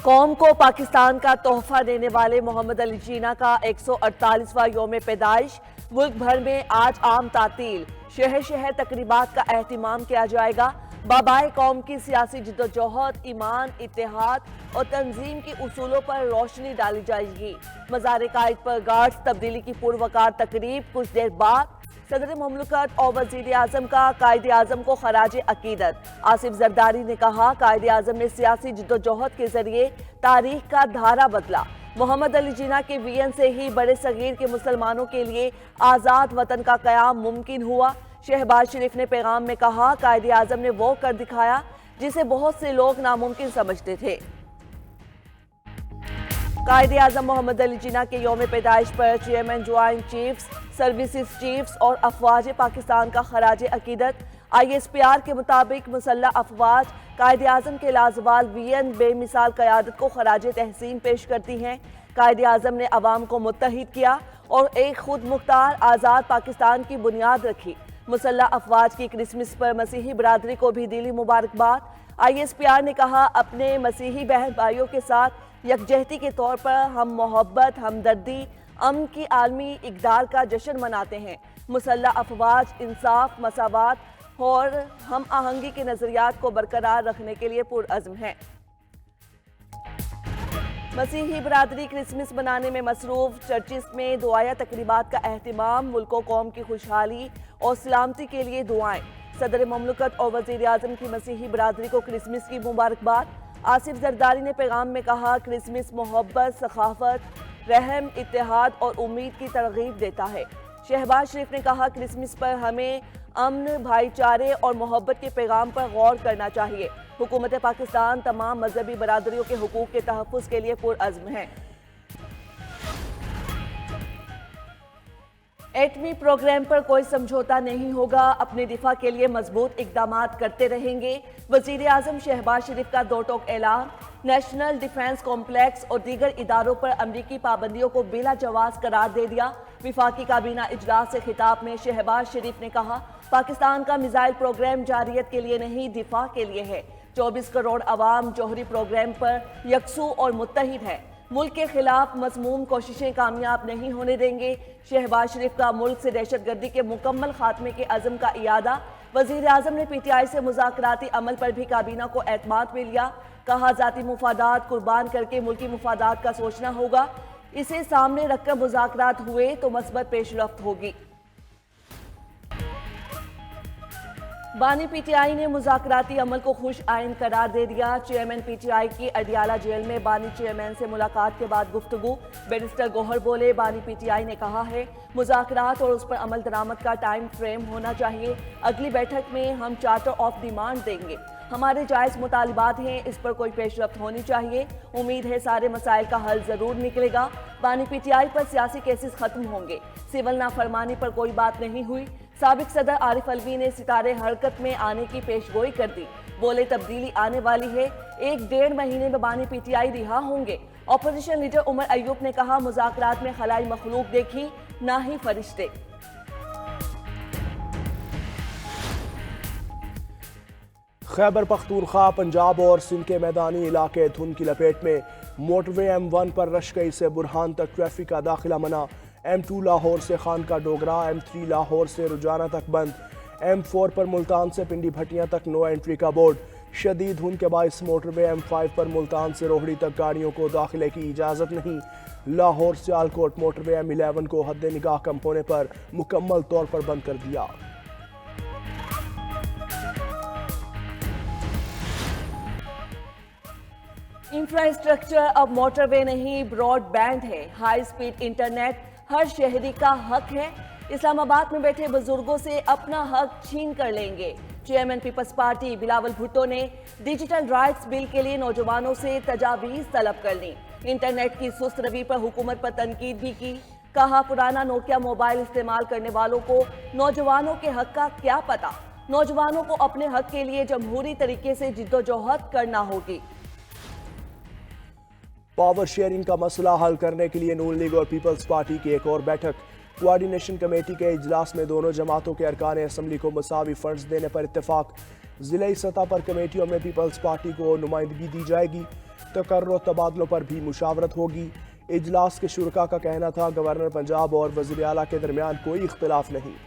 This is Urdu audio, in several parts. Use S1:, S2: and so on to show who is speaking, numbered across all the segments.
S1: قوم کو پاکستان کا تحفہ دینے والے محمد علی جناح کا 148واں یوم پیدائش، ملک بھر میں آج عام تعطیل، شہر شہر تقریبات کا اہتمام کیا جائے گا۔ بابائے قوم کی سیاسی جدوجہد، ایمان، اتحاد اور تنظیم کے اصولوں پر روشنی ڈالی جائے گی۔ مزار قائد پر گارڈز تبدیلی کی پروقار تقریب کچھ دیر بعد۔ صدر مملکت اور وزیر اعظم کا قائد اعظم کو خراج عقیدت۔ آصف زرداری نے کہا، قائد اعظم نے سیاسی جدوجہد کے ذریعے تاریخ کا دھارا بدلا۔ محمد علی جناح کے وین سے ہی بڑے صغیر کے مسلمانوں کے لیے آزاد وطن کا قیام ممکن ہوا۔ شہباز شریف نے پیغام میں کہا، قائد اعظم نے وہ کر دکھایا جسے بہت سے لوگ ناممکن سمجھتے تھے۔ قائد اعظم محمد علی جناح کے یوم پیدائش پر chairman joint chiefs, services chiefs اور افواج پاکستان کا خراج عقیدت۔ ISPR کے مطابق مسلح افواج قائد اعظم کے لازوال وین بے مثال قیادت کو خراج تحسین پیش کرتی ہیں۔ قائد اعظم نے عوام کو متحد کیا اور ایک خود مختار آزاد پاکستان کی بنیاد رکھی۔ مسلح افواج کی کرسمس پر مسیحی برادری کو بھی دلی مبارکباد۔ ISPR نے کہا، اپنے مسیحی بہن بھائیوں کے ساتھ یکجہتی کے طور پر ہم محبت، ہمدردی، امن کی عالمی اقدار کا جشن مناتے ہیں۔ مسلح افواج انصاف، مساوات اور ہم آہنگی کے نظریات کو برقرار رکھنے کے لیے پرعزم ہیں۔ مسیحی برادری کرسمس منانے میں مصروف، چرچز میں دعائیہ تقریبات کا اہتمام، ملک و قوم کی خوشحالی اور سلامتی کے لیے دعائیں۔ صدر مملکت اور وزیر اعظم کی مسیحی برادری کو کرسمس کی مبارکباد۔ آصف زرداری نے پیغام میں کہا، کرسمس محبت، ثقافت، رحم، اتحاد اور امید کی ترغیب دیتا ہے۔ شہباز شریف نے کہا، کرسمس پر ہمیں امن، بھائی چارے اور محبت کے پیغام پر غور کرنا چاہیے۔ حکومت پاکستان تمام مذہبی برادریوں کے حقوق کے تحفظ کے لیے پرعزم ہے۔ ایٹمی پروگرام پر کوئی سمجھوتا نہیں ہوگا، اپنے دفاع کے لیے مضبوط اقدامات کرتے رہیں گے۔ وزیر اعظم شہباز شریف کا دو ٹوک اعلان۔ نیشنل ڈیفنس کمپلیکس اور دیگر اداروں پر امریکی پابندیوں کو بلا جواز قرار دے دیا۔ وفاقی کابینہ اجلاس سے خطاب میں شہباز شریف نے کہا، پاکستان کا میزائل پروگرام جارحیت کے لیے نہیں، دفاع کے لیے ہے۔ 24 کروڑ عوام جوہری پروگرام پر یکسو اور متحد ہے۔ ملک کے خلاف مذموم کوششیں کامیاب نہیں ہونے دیں گے۔ شہباز شریف کا ملک سے دہشت گردی کے مکمل خاتمے کے عزم کا اعادہ۔ وزیر اعظم نے PTI سے مذاکراتی عمل پر بھی کابینہ کو اعتماد میں لیا۔ کہا، ذاتی مفادات قربان کر کے ملکی مفادات کا سوچنا ہوگا۔ اسے سامنے رکھ کر مذاکرات ہوئے تو مثبت پیش رفت ہوگی۔ بانی PTI نے مذاکراتی عمل کو خوش آئند قرار دے دیا۔ چیئرمین PTI کی اڈیالہ جیل میں بانی چیئرمین سے ملاقات کے بعد گفتگو۔ بیرسٹر گوہر بولے، بانی PTI نے کہا ہے، مذاکرات اور اس پر عمل درآمد کا ٹائم فریم ہونا چاہیے۔ اگلی بیٹھک میں ہم چارٹر آف ڈیمانڈ دیں گے۔ ہمارے جائز مطالبات ہیں، اس پر کوئی پیش رفت ہونی چاہیے۔ امید ہے سارے مسائل کا حل ضرور نکلے گا۔ بانی PTI پر سیاسی کیسز ختم ہوں گے۔ سول نافرمانی پر کوئی بات نہیں ہوئی۔ سابق صدر عارف علوی نے ستارے حرکت میں آنے کی پیشگوئی کر دی۔ بولے، تبدیلی آنے والی ہے، 1-1.5 مہینے میں بانی PTI رہا ہوں گے۔ اپوزیشن لیڈر عمر ایوب نے کہا، مذاکرات میں خلائی مخلوق دیکھی، نہ ہی فرشتے۔
S2: خیبر پختونخوا، پنجاب اور سندھ کے میدانی علاقے دھند کی لپیٹ میں۔ موٹر وے M1 پر رشکئی سے برہان تک ٹریفک کا داخلہ منع۔ M2 لاہور سے خانقاہ ڈوگرہ، M3 لاہور سے رجانہ تک بند۔ M4 پر ملتان سے پنڈی بھٹیاں تک نو انٹری کا بورڈ۔ شدید دھند کے باعث موٹر وے M5 پر ملتان سے روہڑی تک گاڑیوں کو داخلے کی اجازت نہیں۔ لاہور سیالکوٹ موٹر وے M11 کو حد نگاہ کم ہونے پر مکمل طور پر بند کر دیا۔
S1: انفراسٹرکچر اب موٹر وے نہیں، براڈ بینڈ ہے۔ ہائی سپیڈ انٹرنیٹ ہر شہری کا حق ہے۔ اسلام آباد میں بیٹھے بزرگوں سے اپنا حق چھین کر لیں گے۔ چیئرمین پیپلز پارٹی بلاول بھٹو نے ڈیجیٹل رائٹس بل کے لیے نوجوانوں سے تجاویز طلب کر لی۔ انٹرنیٹ کی سست روی پر حکومت پر تنقید بھی کی۔ کہا، پرانا نوکیا موبائل استعمال کرنے والوں کو نوجوانوں کے حق کا کیا پتہ۔ نوجوانوں کو اپنے حق کے لیے جمہوری طریقے سے جدوجہد کرنا ہوگی۔
S2: پاور شیئرنگ کا مسئلہ حل کرنے کے لیے نون لیگ اور پیپلز پارٹی کی ایک اور بیٹھک۔ کوارڈینیشن کمیٹی کے اجلاس میں دونوں جماعتوں کے ارکان اسمبلی کو مساوی فنڈز دینے پر اتفاق۔ ضلعی سطح پر کمیٹیوں میں پیپلز پارٹی کو نمائندگی دی جائے گی۔ تقرر و تبادلوں پر بھی مشاورت ہوگی۔ اجلاس کے شرکاء کا کہنا تھا گورنر پنجاب اور وزیر اعلیٰ کے درمیان کوئی اختلاف نہیں۔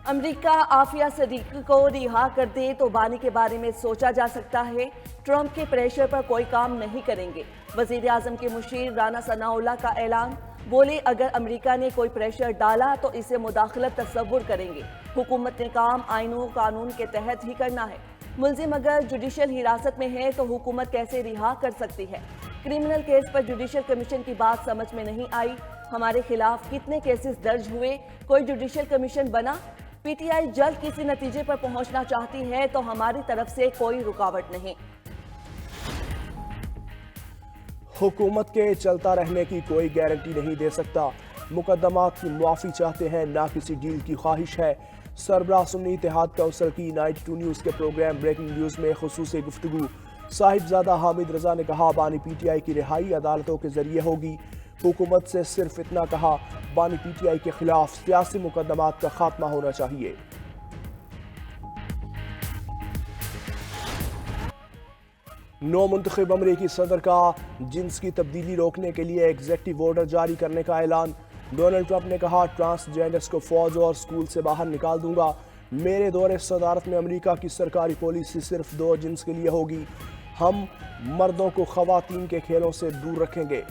S1: امریکہ عافیہ صدیقی کو رہا کر دے تو بانی کے بارے میں سوچا جا سکتا ہے۔ ٹرمپ کے پریشر پر کوئی کام نہیں کریں گے۔ وزیر اعظم کے مشیر رانا ثناء اللہ کا اعلان۔ بولے اگر امریکہ نے کوئی پریشر ڈالا تو اسے مداخلت تصور کریں گے۔ حکومت نے کام آئین و قانون کے تحت ہی کرنا ہے۔ ملزم اگر جوڈیشل حراست میں ہے تو حکومت کیسے رہا کر سکتی ہے؟ کرمنل کیس پر جوڈیشل کمیشن کی بات سمجھ میں نہیں آئی۔ ہمارے خلاف کتنے کیسز درج ہوئے؟ کوئی جوڈیشل کمیشن بنا؟ پی ٹی آئی جلد کسی نتیجے پر پہنچنا چاہتی ہے تو ہماری طرف سے کوئی رکاوٹ نہیں۔
S2: حکومت کے چلتا رہنے کی کوئی گارنٹی نہیں دے سکتا۔ مقدمات کی معافی چاہتے ہیں، نہ کسی ڈیل کی خواہش ہے۔ سربراہ سنی اتحاد کونسل کی 92 نیوز کے پروگرام بریکنگ نیوز میں خصوصی گفتگو۔ صاحبزادہ حامد رضا نے کہا بانی پی ٹی آئی کی رہائی عدالتوں کے ذریعے ہوگی۔ حکومت سے صرف اتنا کہا بانی پی ٹی آئی کے خلاف سیاسی مقدمات کا خاتمہ ہونا چاہیے۔ نو منتخب امریکی صدر کا جنس کی تبدیلی روکنے کے لیے ایگزیکٹو آرڈر جاری کرنے کا اعلان۔ ڈونلڈ ٹرمپ نے کہا ٹرانسجینڈرز کو فوج اور سکول سے باہر نکال دوں گا۔ میرے دور صدارت میں امریکہ کی سرکاری پالیسی صرف 2 جنس کے لیے ہوگی۔ ہم مردوں کو خواتین کے کھیلوں سے دور رکھیں گے۔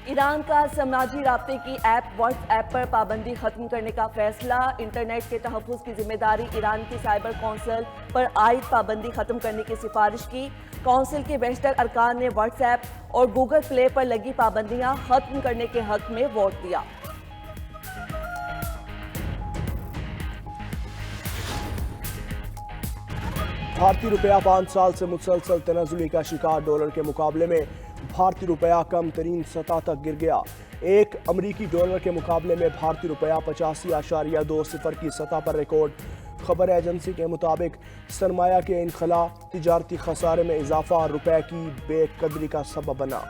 S1: ایران کا سماجی رابطے کی ایپ واٹس ایپ پر پابندی ختم کرنے کا فیصلہ۔ انٹرنیٹ کے تحفظ کی ذمہ داری ایران کی سائبر کونسل پر عائد پابندی ختم کرنے کی سفارش کی۔ کونسل کے بیشتر ارکان نے واٹس ایپ اور گوگل پلے پر لگی پابندیاں ختم کرنے کے حق میں ووٹ دیا۔
S2: بھارتی روپیہ 5 سال سے مسلسل تنزلی کا شکار۔ ڈالر کے مقابلے میں بھارتی روپیہ کم ترین سطح تک گر گیا۔ ایک امریکی ڈالر کے مقابلے میں بھارتی روپیہ 85.20 کی سطح پر ریکارڈ۔ خبر ایجنسی کے مطابق سرمایہ کے انخلا تجارتی خسارے میں اضافہ اور روپے کی بے قدری کا سبب بنا۔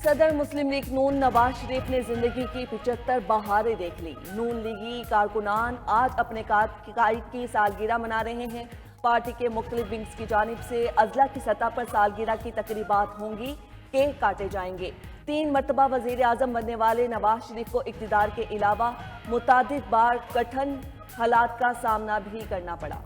S1: صدر مسلم لیگ نون نواز شریف نے زندگی کی 75 بہاریں دیکھ لی۔ نون لیگی کارکنان آج اپنے قائد کی سالگرہ منا رہے ہیں۔ پارٹی کے مختلف ونگز کی جانب سے اضلاع کی سطح پر سالگرہ کی تقریبات ہوں گی، کیک کاٹے جائیں گے۔ 3 مرتبہ وزیر اعظم بننے والے نواز شریف کو اقتدار کے علاوہ متعدد بار کٹھن حالات کا سامنا بھی کرنا پڑا۔